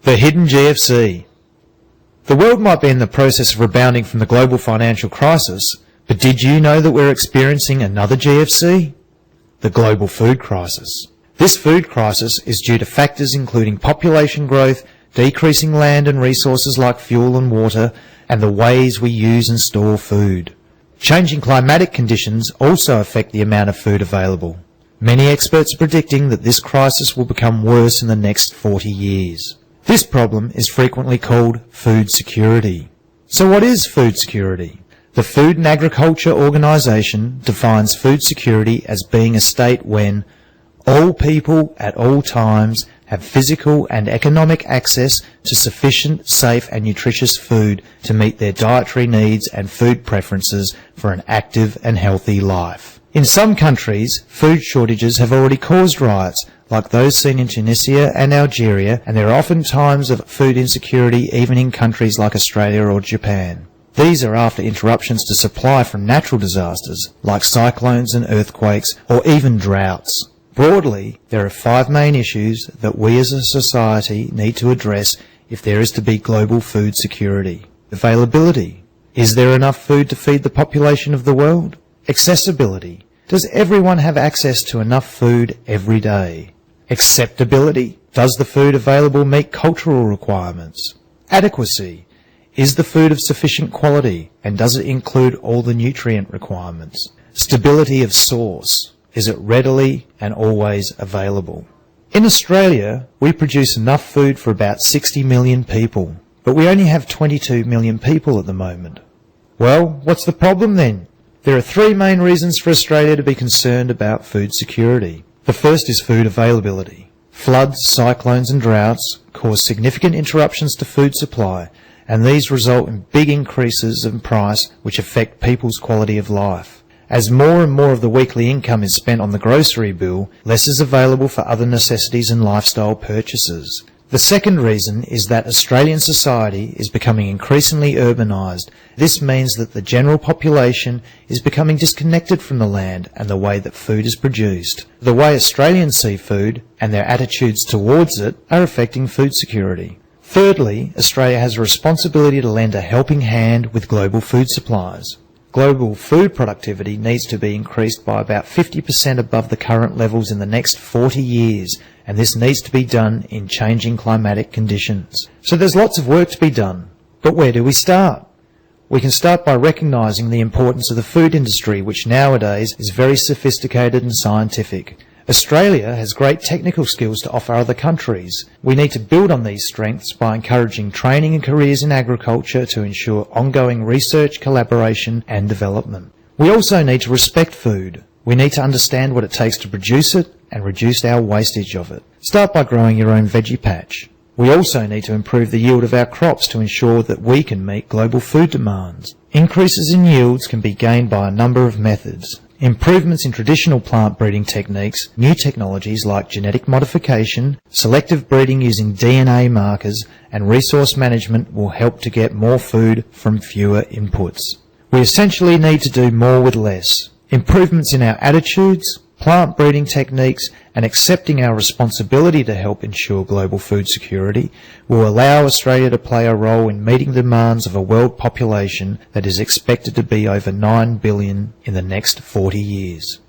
The hidden GFC. The world might be in the process of rebounding from the global financial crisis, but did you know that we're experiencing another GFC? The global food crisis. This food crisis is due to factors including population growth, decreasing land and resources like fuel and water, and the ways we use and store food. Changing climatic conditions also affect the amount of food available. Many experts are predicting that this crisis will become worse in the next 40 years. This problem is frequently called food security. So what is food security? The Food and Agriculture Organization defines food security as being a state when all people at all times have physical and economic access to sufficient, safe and nutritious food to meet their dietary needs and food preferences for an active and healthy life. In some countries, food shortages have already caused riots, like those seen in Tunisia and Algeria, and there are often times of food insecurity even in countries like Australia or Japan. These are after interruptions to supply from natural disasters, like cyclones and earthquakes, or even droughts. Broadly, there are 5 main issues that we as a society need to address if there is to be global food security. Availability. Is there enough food to feed the population of the world? Accessibility. Does everyone have access to enough food every day? Acceptability. Does the food available meet cultural requirements? Adequacy. Is the food of sufficient quality, and does it include all the nutrient requirements? Stability of source. Is it readily and always available? In Australia, we produce enough food for about 60 million people, but we only have 22 million people at the moment. Well, what's the problem then? There are 3 main reasons for Australia to be concerned about food security. The first is food availability. Floods, cyclones and droughts cause significant interruptions to food supply, and these result in big increases in price which affect people's quality of life. As more and more of the weekly income is spent on the grocery bill, less is available for other necessities and lifestyle purchases. The second reason is that Australian society is becoming increasingly urbanised. This means that the general population is becoming disconnected from the land and the way that food is produced. The way Australians see food and their attitudes towards it are affecting food security. Thirdly, Australia has a responsibility to lend a helping hand with global food supplies. Global food productivity needs to be increased by about 50% above the current levels in the next 40 years, and this needs to be done in changing climatic conditions. So there's lots of work to be done, but where do we start? We can start by recognising the importance of the food industry, which nowadays is very sophisticated and scientific. Australia has great technical skills to offer other countries. We need to build on these strengths by encouraging training and careers in agriculture to ensure ongoing research, collaboration and development. We also need to respect food. We need to understand what it takes to produce it and reduce our wastage of it. Start by growing your own veggie patch. We also need to improve the yield of our crops to ensure that we can meet global food demands. Increases in yields can be gained by a number of methods. Improvements in traditional plant breeding techniques, new technologies like genetic modification, selective breeding using DNA markers, and resource management will help to get more food from fewer inputs. We essentially need to do more with less. Improvements in our attitudes, plant breeding techniques, and accepting our responsibility to help ensure global food security will allow Australia to play a role in meeting the demands of a world population that is expected to be over 9 billion in the next 40 years.